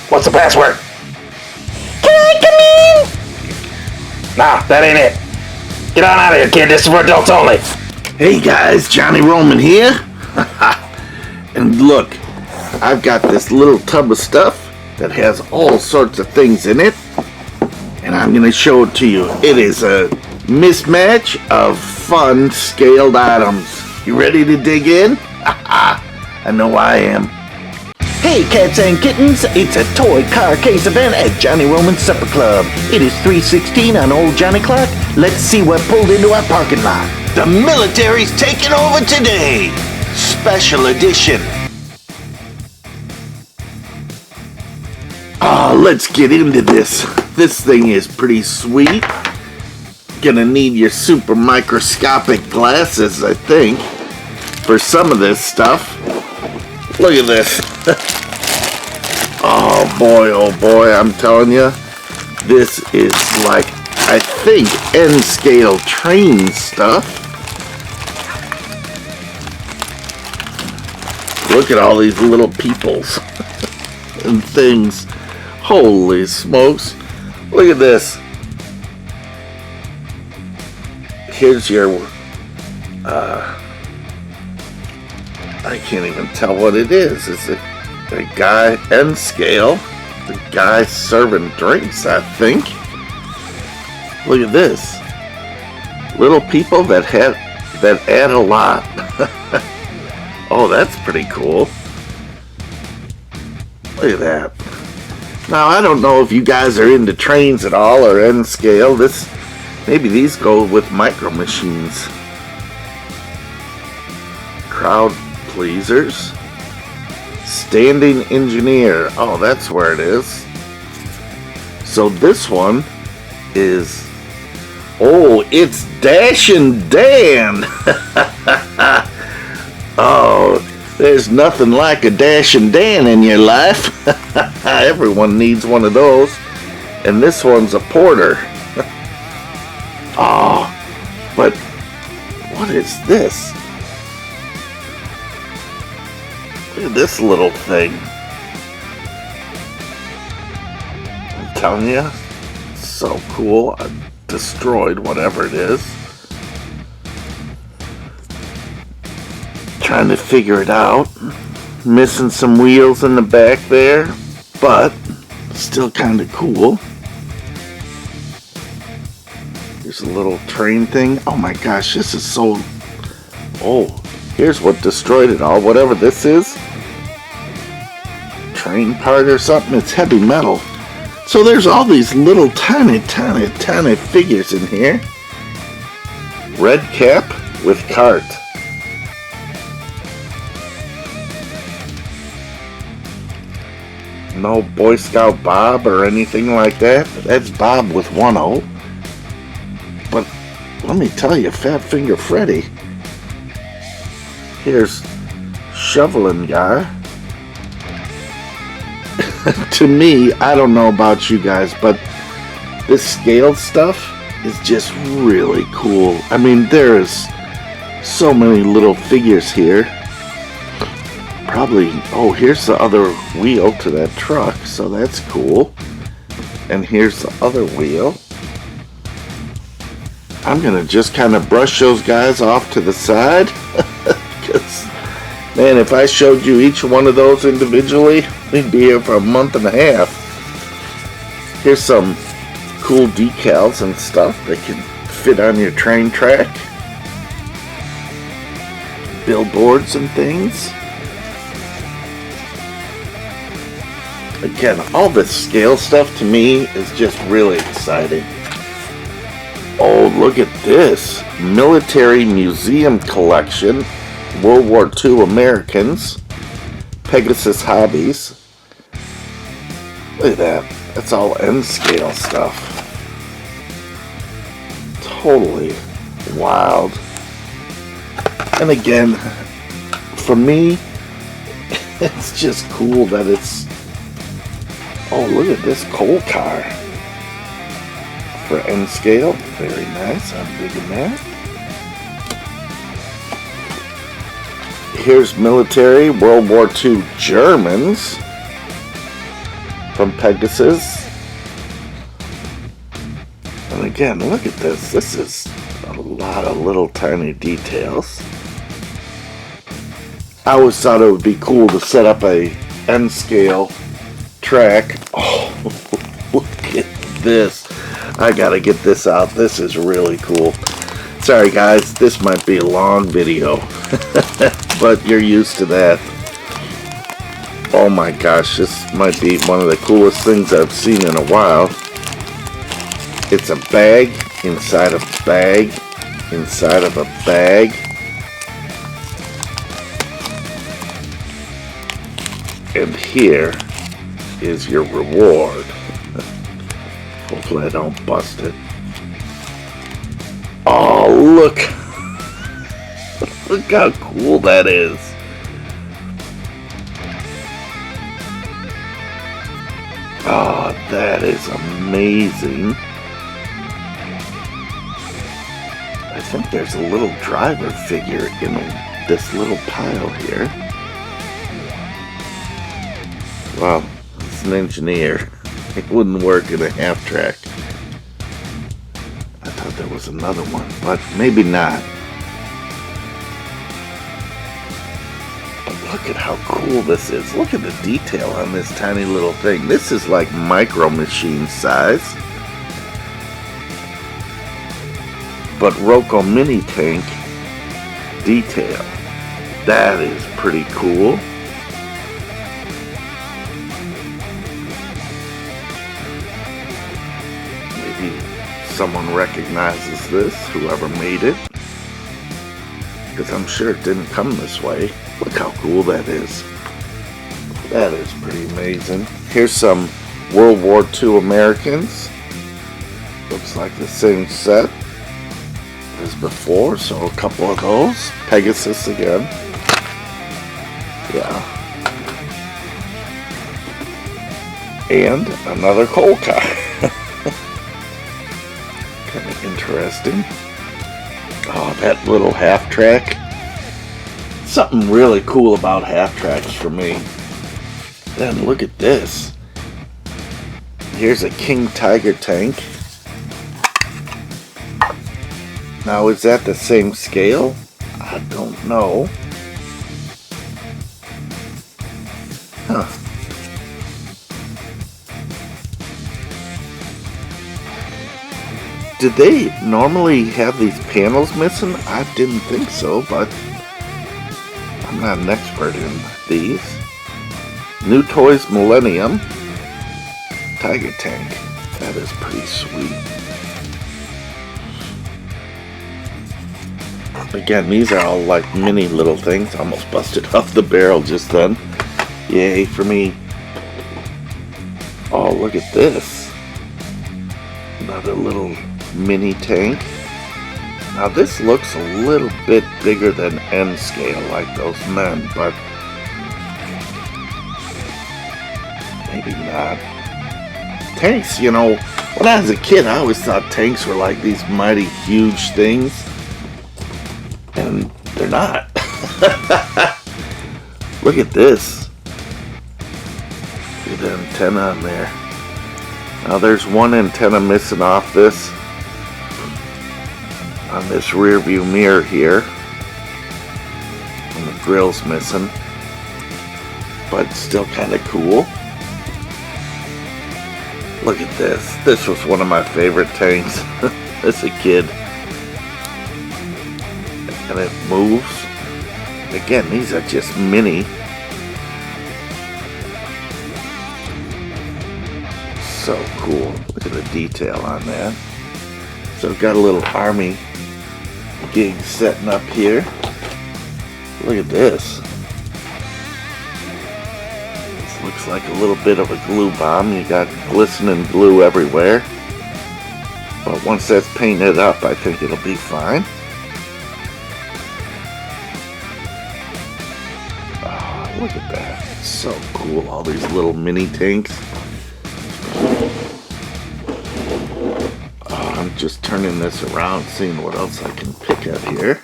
What's the password? Can I come in? Nah, that ain't it. Get on out of here, kid. This is for adults only. Hey guys, Johnny Roman here. And look, I've got this little tub of stuff that has all sorts of things in it. And I'm going to show it to you. It is a mismatch of fun scaled items. You ready to dig in? I know I am. Hey cats and kittens, it's a toy car case event at Johnny Roman's Supper Club. It is 3:16 on Old Johnny Clock. Let's see what pulled into our parking lot. The military's taking over today. Special edition. Let's get into this. This thing is pretty sweet. Gonna need your super microscopic glasses, I think, for some of this stuff. Look at this. Oh boy, I'm telling you, this is like, I think, N-scale train stuff. Look at all these little peoples and things. Holy smokes. Look at this. Here's your, I can't even tell what it is. It's a guy, N scale. The guy serving drinks, I think. Look at this. Little people that add a lot. Oh, that's pretty cool. Look at that. Now, I don't know if you guys are into trains at all or N scale. Maybe these go with micro machines. Crowd pleasers. Standing engineer. Oh, that's where it is. So this one is, oh, it's Dash and Dan. Oh, there's nothing like a Dash and Dan in your life. Everyone needs one of those. And this one's a porter. Oh, but what is this? Look at this little thing. I'm telling you, it's so cool. I destroyed whatever it is. Trying to figure it out. Missing some wheels in the back there, but still kind of cool. There's a little train thing. Oh my gosh, this is so... Oh, here's what destroyed it all. Whatever this is. Train part or something. It's heavy metal. So there's all these little tiny figures in here. Red cap with cart. No Boy Scout Bob or anything like that. That's Bob with one O. But let me tell you, Fat Finger Freddy. Here's Shoveling Guy. To me, I don't know about you guys, but this scaled stuff is just really cool. I mean, there's so many little figures here. Probably, oh, here's the other wheel to that truck, so that's cool. And here's the other wheel. I'm gonna just kind of brush those guys off to the side. Because, man, if I showed you each one of those individually, we'd be here for a month and a half. Here's some cool decals and stuff that can fit on your train track. Billboards and things. Again, all this scale stuff to me is just really exciting. Oh, look at this. Military Museum Collection. World War II Americans. Pegasus Hobbies. Look at that. That's all N-scale stuff. Totally wild. And again, for me, it's just cool that it's... Oh, look at this coal car. For N-scale. Very nice. I'm digging that. Here's military World War II Germans. from Pegasus. And again, look at this. This is a lot of little tiny details. I always thought it would be cool to set up a N scale track. Oh, look at this. I gotta get this out. This is really cool. Sorry guys, this might be a long video, but you're used to that. Oh my gosh, this might be one of the coolest things I've seen in a while. It's a bag inside a bag inside of a bag. And here is your reward. Hopefully I don't bust it. Oh, look. Look how cool that is. Oh, that is amazing. I think there's a little driver figure in this little pile here. Wow, it's an engineer. It wouldn't work in a half-track. I thought there was another one, but maybe not. But look at how cool this is. Look at the detail on this tiny little thing. This is like micro machine size. But Roko mini tank detail. That is pretty cool. Someone recognizes this, whoever made it, because I'm sure it didn't come this way. Look how cool that is. That is pretty amazing. Here's some World War II Americans. Looks like the same set as before, so a couple of those. Pegasus again. Yeah. And another coal car. Kind of interesting. Oh, that little half track. Something really cool about half tracks for me. Then look at this. Here's a King Tiger tank. Now, is that the same scale? I don't know. Huh. Did they normally have these panels missing? I didn't think so, but I'm not an expert in these. New Toys Millennium Tiger Tank. That is pretty sweet. Again, these are all like mini little things. Almost busted off the barrel just then. Yay for me. Oh, look at this. Another little mini tank. Now this looks a little bit bigger than N scale like those men, but maybe not. Tanks, you know, when I was a kid I always thought tanks were like these mighty huge things, and they're not. Look at this. Look at the antenna on there. Now there's one antenna missing off this, on this rear view mirror here, and the grill's missing, but still kind of cool. Look at this. This was one of my favorite tanks as a kid, and it moves. Again, these are just mini. So cool. Look at the detail on that. So I've got a little army gig setting up here. Look at this. This looks like a little bit of a glue bomb. You got glistening glue everywhere. But once that's painted up, I think it'll be fine. Oh, look at that. It's so cool. All these little mini tanks. I'm just turning this around, seeing what else I can pick at here.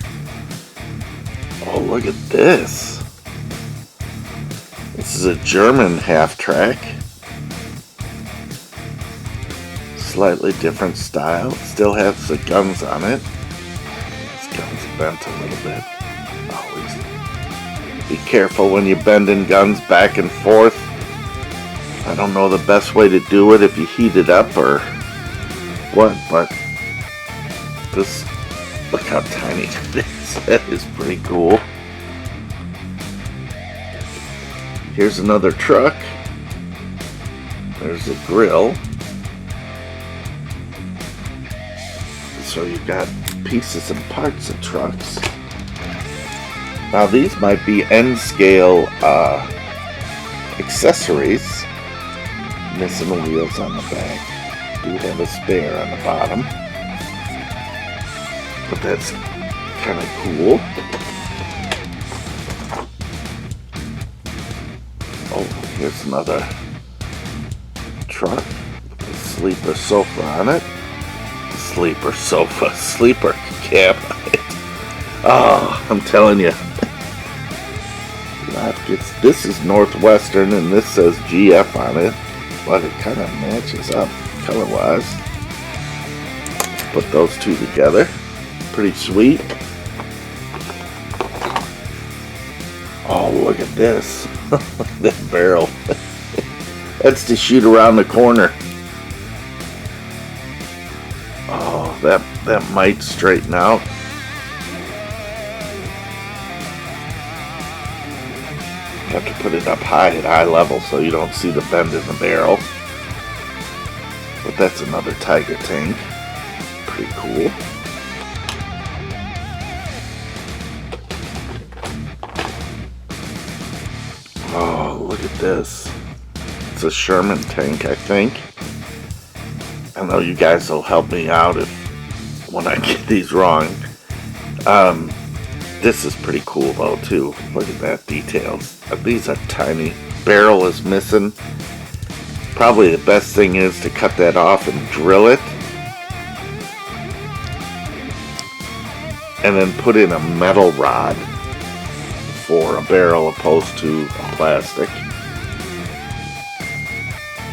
Oh, look at this. This is a German half track. slightly different style. Still has the guns on it. This gun's bent a little bit. Always be careful when you're bending guns back and forth. I don't know the best way to do it, if you heat it up or what, but this, look how tiny it is. That is pretty cool. Here's another truck. There's the grill. So you've got pieces and parts of trucks. Now these might be end scale accessories. Missing the wheels on the back. Do have a spare on the bottom. But that's kind of cool. Oh, here's another truck. A sleeper sofa on it. Sleeper cab on it. Oh, I'm telling you. This is Northwestern and this says GF on it. But it kind of matches up color-wise. Put those two together. Pretty sweet. Oh, look at this. That barrel. That's to shoot around the corner. Oh, that might straighten out. Have to put it up high at eye level so you don't see the bend in the barrel. But that's another Tiger tank. Pretty cool. Oh, look at this. It's a Sherman tank, I think. I know you guys will help me out when I get these wrong. This is pretty cool though too. Look at that details. These are tiny. Barrel is missing. Probably the best thing is to cut that off and drill it. And then put in a metal rod for a barrel opposed to a plastic.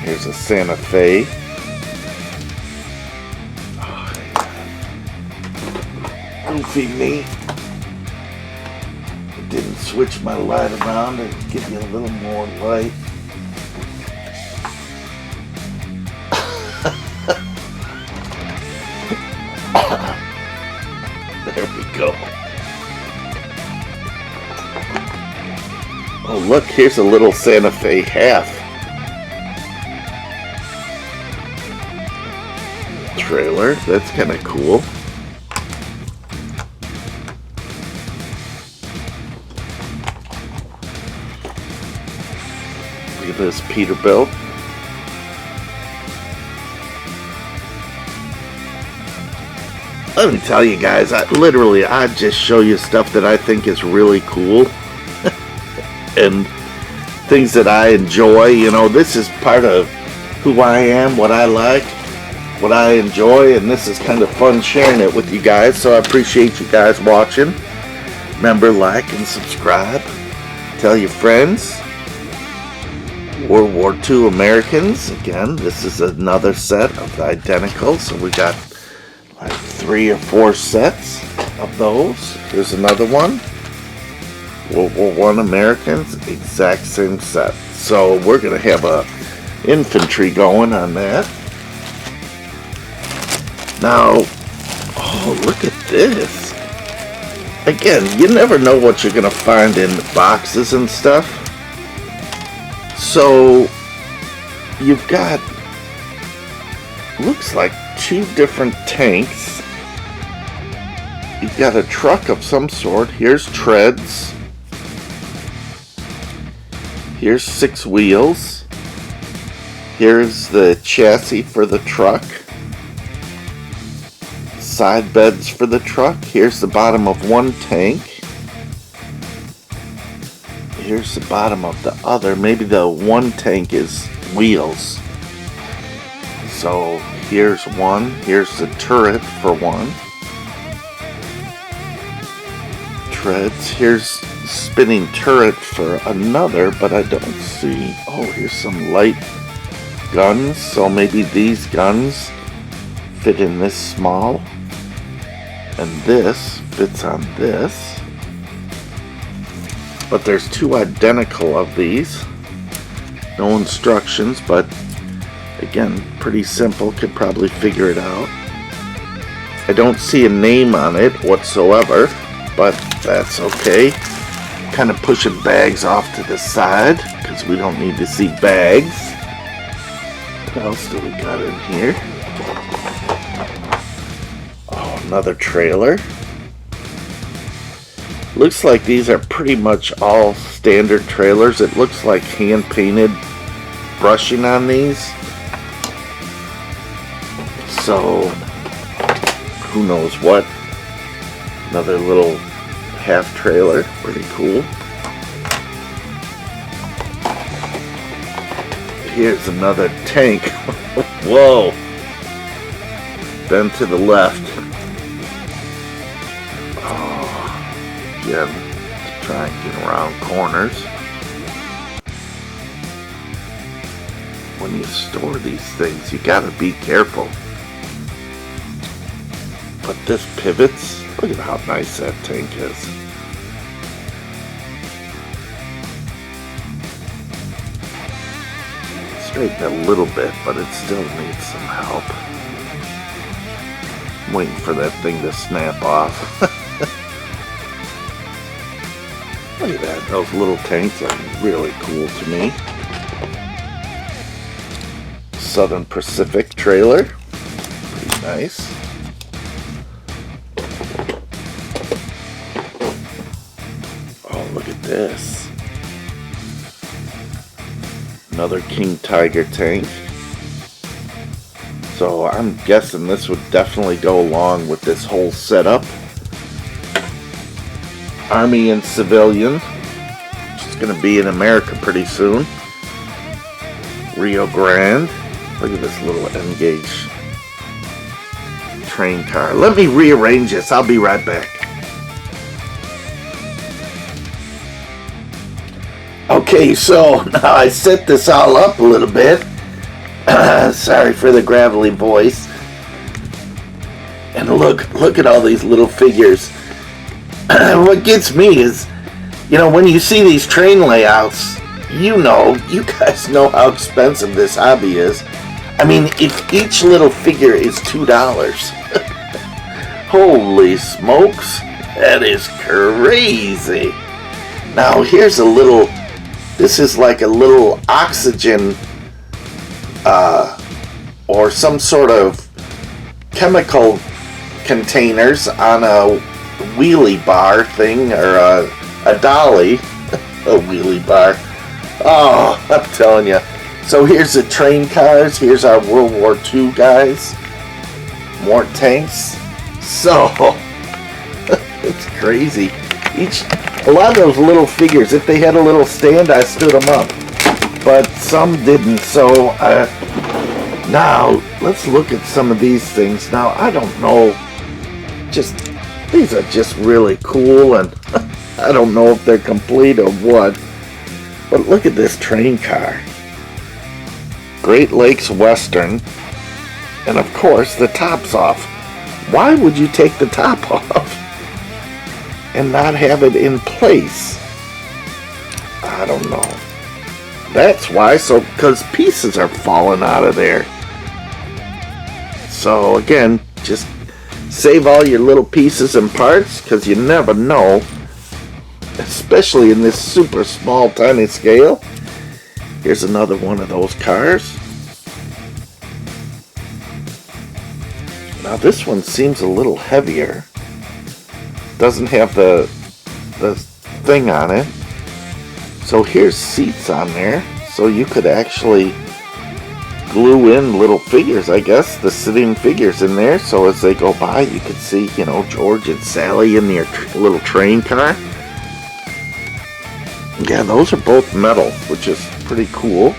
Here's a Santa Fe. Oh, goofy me. Didn't switch my light around to give you a little more light. There we go. Oh look, here's a little Santa Fe half. Trailer, that's kind of cool. Look at this Peterbilt. Let me tell you guys, I just show you stuff that I think is really cool. And things that I enjoy. You know, this is part of who I am, what I like, what I enjoy, and this is kind of fun sharing it with you guys. So I appreciate you guys watching. Remember, like and subscribe. Tell your friends. World War II Americans. Again, this is another set of the identical. So we got like 3 or 4 sets of those. Here's another one. World War I Americans. Exact same set. So we're going to have a infantry going on that. Now, oh, look at this. Again, you never know what you're going to find in boxes and stuff. So, you've got, looks like 2 different tanks. You've got a truck of some sort. Here's treads. Here's 6 wheels. Here's the chassis for the truck. Side beds for the truck. Here's the bottom of one tank. Here's the bottom of the other. Maybe the one tank is wheels. So here's one. Here's the turret for one. Treads. Here's spinning turret for another, but I don't see. Oh, here's some light guns. So maybe these guns fit in this small, and this fits on this. But there's two identical of these. No instructions, but again, pretty simple, could probably figure it out. I don't see a name on it whatsoever, but that's okay. Kind of pushing bags off to the side, because we don't need to see bags. What else do we got in here? Oh, another trailer. Looks like these are pretty much all standard trailers. It looks like hand-painted brushing on these. So, who knows what. Another little half trailer. Pretty cool. Here's another tank. Whoa. Bend to the left. Again, to try and get around corners. When you store these things, you gotta be careful. But this pivots. Look at how nice that tank is. Straighten a little bit, but it still needs some help. I'm waiting for that thing to snap off. Look at that, those little tanks are really cool to me. Southern Pacific trailer, pretty nice. Oh, look at this. Another King Tiger tank. So I'm guessing this would definitely go along with this whole setup. Army and civilian, which is going to be in America pretty soon. Rio Grande. Look at this little N-gauge train car. Let me rearrange this. I'll be right back. Okay, so now I set this all up a little bit. Sorry for the gravelly voice. And look at all these little figures. What gets me is, you know, when you see these train layouts, you guys know how expensive this hobby is. I mean, if each little figure is $2, holy smokes, that is crazy. Now here's a little, this is like a little oxygen or some sort of chemical containers on a wheelie bar thing, or a dolly. A wheelie bar. Oh, I'm telling you. So here's the train cars. Here's our World War II guys. More tanks. So it's crazy. A lot of those little figures, if they had a little stand, I stood them up, but some didn't. So now let's look at some of these things. Now I don't know, these are just really cool, and I don't know if they're complete or what, but look at this train car. Great Lakes Western, and of course the top's off. Why would you take the top off and not have it in place? I don't know. That's why, because pieces are falling out of there. So again, just save all your little pieces and parts, because you never know, especially in this super small, tiny scale. Here's another one of those cars. Now this one seems a little heavier. Doesn't have the thing on it. So here's seats on there, so you could actually glue in little figures, I guess, the sitting figures in there, so as they go by you could see, you know, George and Sally in their little train car. Yeah, those are both metal, which is pretty cool.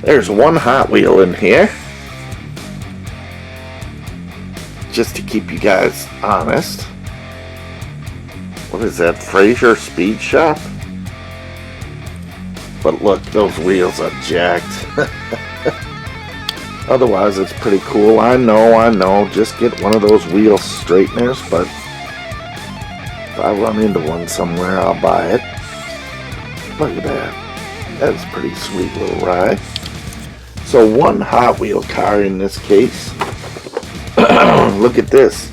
There's one Hot Wheel in here, just to keep you guys honest. What is that, Fraser Speed Shop? But look, those wheels are jacked. otherwise it's pretty cool. I know, just get one of those wheel straighteners, but if I run into one somewhere, I'll buy it. Look at that. That's a pretty sweet little ride. So one Hot Wheel car in this case. Look at this.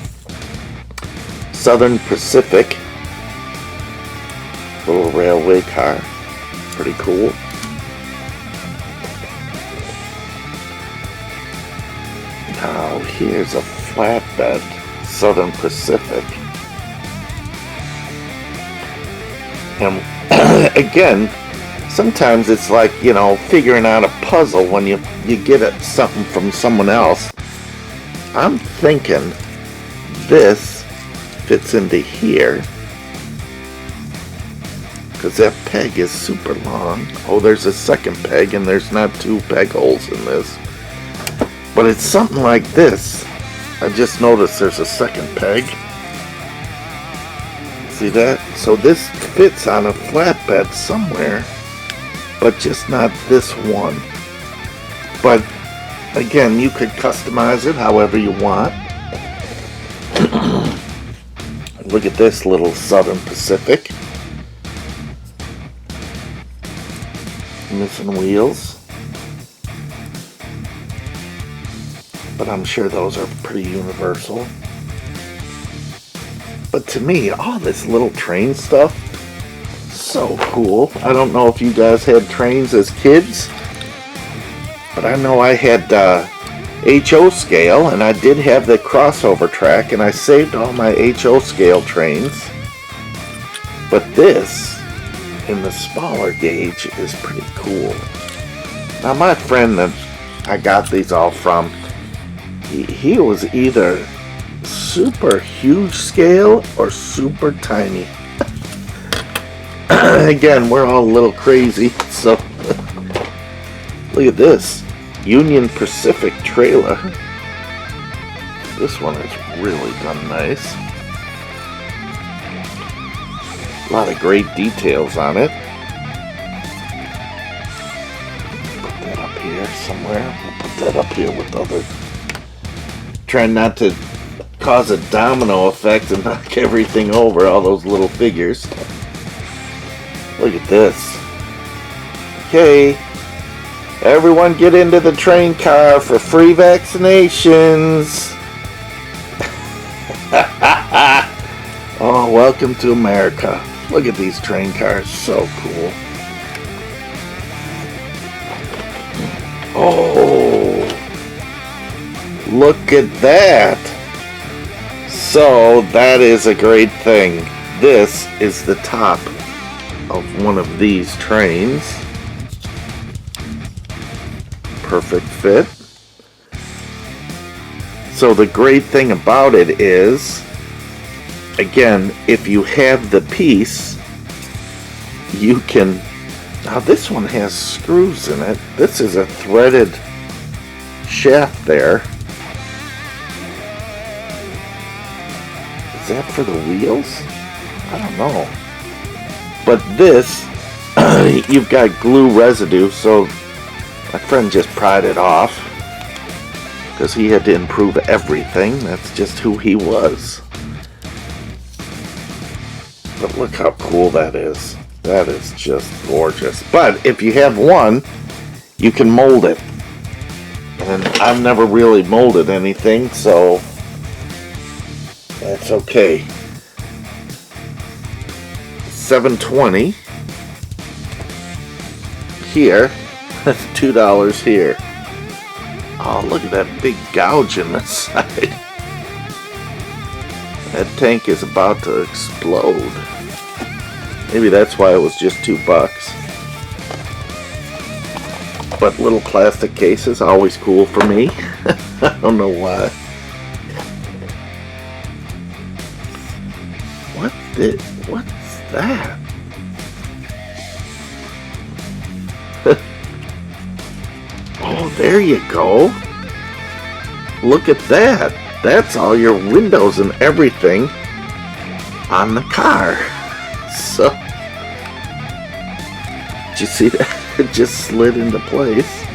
Southern Pacific. Little railway car. Pretty cool. Now here's a flatbed Southern Pacific. And again, sometimes it's like, you know, figuring out a puzzle when you get it something from someone else. I'm thinking this fits into here because that peg is super long. Oh, there's a second peg and there's not two peg holes in this. But it's something like this. I just noticed there's a second peg. See that? So this fits on a flatbed somewhere, but just not this one. But again, you could customize it however you want. Look at this little Southern Pacific. Missing wheels. But I'm sure those are pretty universal. But to me, all this little train stuff, so cool. I don't know if you guys had trains as kids, but I know I had HO scale, and I did have the crossover track, and I saved all my HO scale trains. But this, in the smaller gauge, is pretty cool. Now my friend that I got these all from, he was either super huge scale or super tiny. Again, we're all a little crazy, so look at this Union Pacific trailer. This one is really done nice. A lot of great details on it. Put that up here somewhere. We'll put that up here with other. Trying not to cause a domino effect and knock everything over, all those little figures. Look at this. Okay, everyone get into the train car for free vaccinations. Oh, welcome to America. Look at these train cars, so cool. Oh, look at that. So that is a great thing. This is the top of one of these trains. Perfect fit. So the great thing about it is, again, if you have the piece, you can. Now this one has screws in it. This is a threaded shaft there. Is that for the wheels? I don't know. But this, you've got glue residue, so my friend just pried it off because he had to improve everything. That's just who he was. But look how cool that is. That is just gorgeous. But if you have one, you can mold it. And I've never really molded anything, so that's okay. $7.20 here. That's $2 here. Oh, look at that big gouge in the side. That tank is about to explode. Maybe that's why it was just $2. But little plastic cases, always cool for me. I don't know why. What's that? Oh, there you go. Look at that. That's all your windows and everything on the car. So, did you see that? It just slid into place.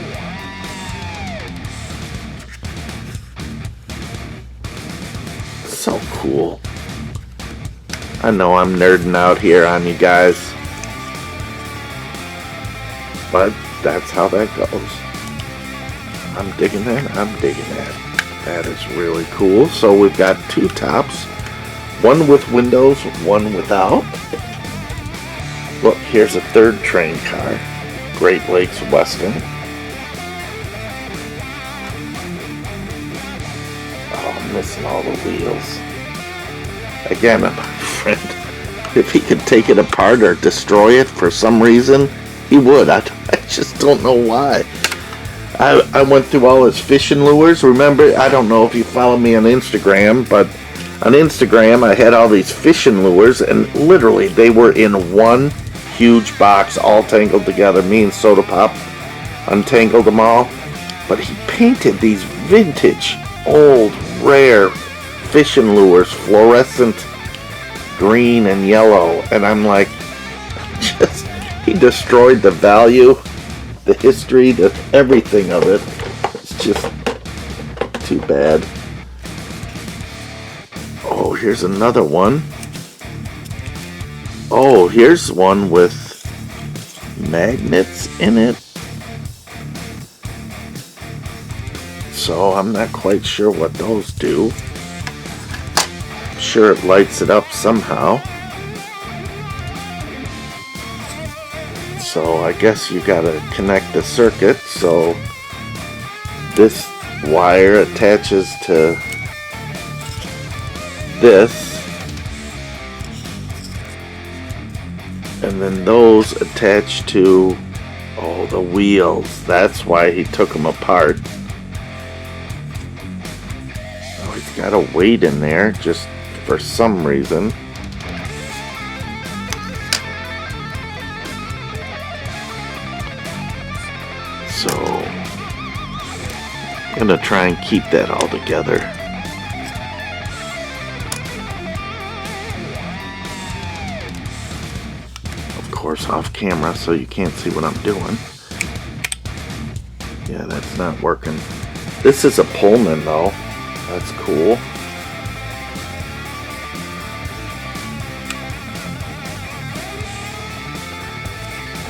cool. I know I'm nerding out here on you guys, but that's how that goes. I'm digging that. That is really cool. So we've got two tops, one with windows, one without. Look, here's a third train car, Great Lakes Western. Oh, I'm missing all the wheels. Again, my friend, if he could take it apart or destroy it for some reason, he would. I just don't know why. I went through all his fishing lures. Remember, I don't know if you follow me on Instagram, but on Instagram I had all these fishing lures, and literally they were in one huge box, all tangled together. Me and Soda Pop untangled them all. But he painted these vintage, old, rare fishing lures, fluorescent green and yellow. And I'm like, he destroyed the value, the history, everything of it. It's just too bad. Oh, here's another one. Oh, here's one with magnets in it. So I'm not quite sure what those do. I'm sure it lights it up somehow. So I guess you gotta connect the circuit. So this wire attaches to this. And then those attach to, oh, the wheels. That's why he took them apart. Oh, he's got a weight in there just for some reason. So, I'm gonna try and keep that all together. Course off camera so you can't see what I'm doing. Yeah, that's not working. This is a Pullman though. That's cool.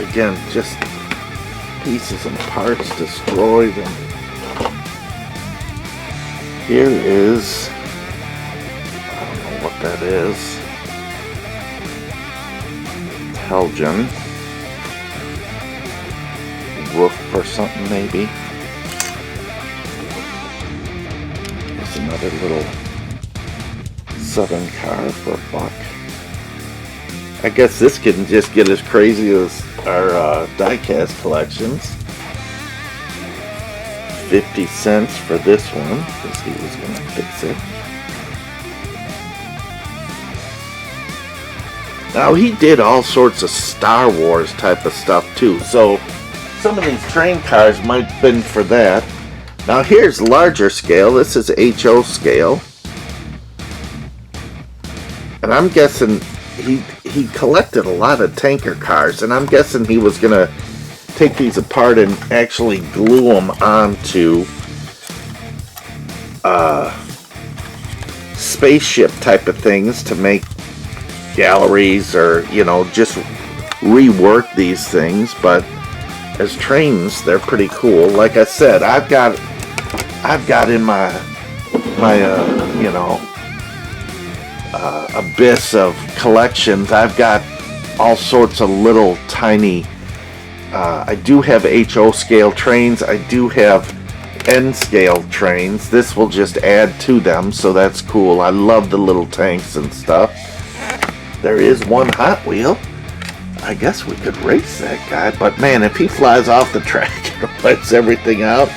Again, just pieces and parts, destroy them. Here is, I don't know what that is. Belgian roof or something, maybe. There's another little southern car for $1. I guess this can just get as crazy as our diecast collections. 50 cents for this one because he was going to fix it. Now, he did all sorts of Star Wars type of stuff too, so some of these train cars might have been for that. Now, here's larger scale. This is HO scale. And I'm guessing he collected a lot of tanker cars, and I'm guessing he was going to take these apart and actually glue them onto spaceship type of things to make galleries, or just rework these things. But as trains, they're pretty cool. Like I said, I've got in my abyss of collections, I've got all sorts of little tiny I do have HO scale trains. I do have N scale trains. This will just add to them, so that's cool. I love the little tanks and stuff. There is one Hot Wheel. I guess we could race that guy, but man, if he flies off the track and lets everything out,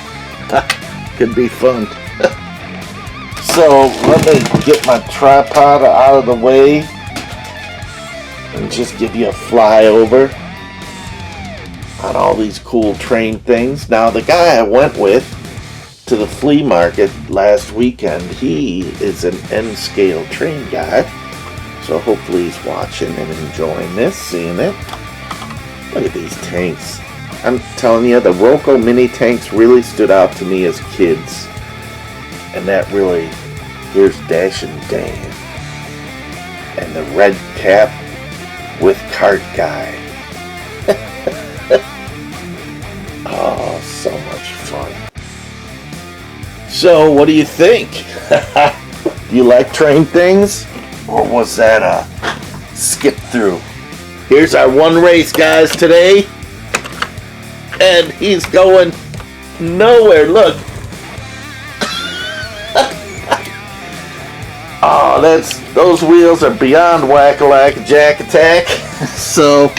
could be fun. So let me get my tripod out of the way and just give you a flyover on all these cool train things. Now, the guy I went with to the flea market last weekend, he is an N scale train guy. So hopefully he's watching and enjoying this, seeing it. Look at these tanks. I'm telling you, the Roko mini tanks really stood out to me as kids. And that really, here's Dash and Dan. and the red cap with cart guy. Oh, so much fun. So, what do you think? Do you like train things? Or was that a skip through? Here's our one race, guys, today. And he's going nowhere. Look. Oh, those wheels are beyond whack-a-lack jack attack. So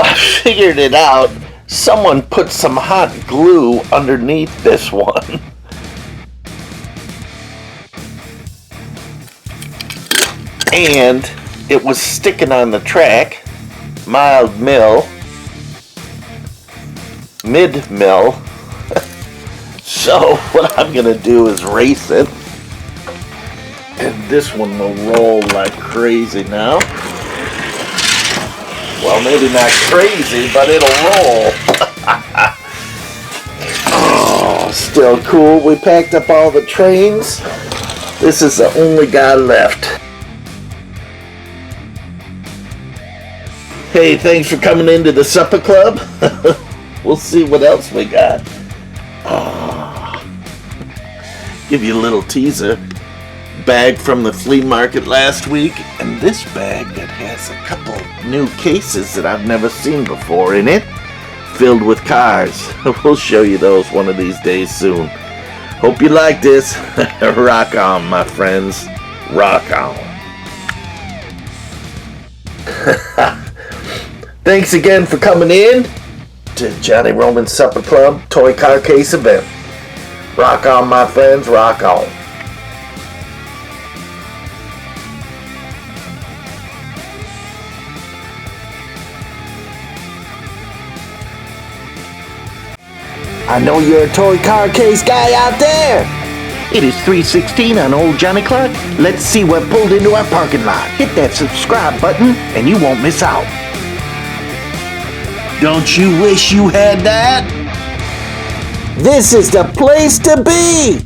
I figured it out. Someone put some hot glue underneath this one. And it was sticking on the track. Mild mill. Mid mill. So what I'm gonna do is race it. And this one will roll like crazy now. Well, maybe not crazy, but it'll roll. Oh, still cool. We packed up all the trains. This is the only guy left. Hey, thanks for coming into the supper club. We'll see what else we got. Oh, give you a little teaser. Bag from the flea market last week, and this bag that has a couple new cases that I've never seen before in it, filled with cars. We'll show you those one of these days soon. Hope you like this. Rock on, my friends. Rock on. Thanks again for coming in to Johnny Roman's Supper Club Toy Car Case event. Rock on, my friends. Rock on. I know you're a toy car case guy out there. It is 3:16 on Old Johnny Clock. Let's see what pulled into our parking lot. Hit that subscribe button and you won't miss out. Don't you wish you had that? This is the place to be.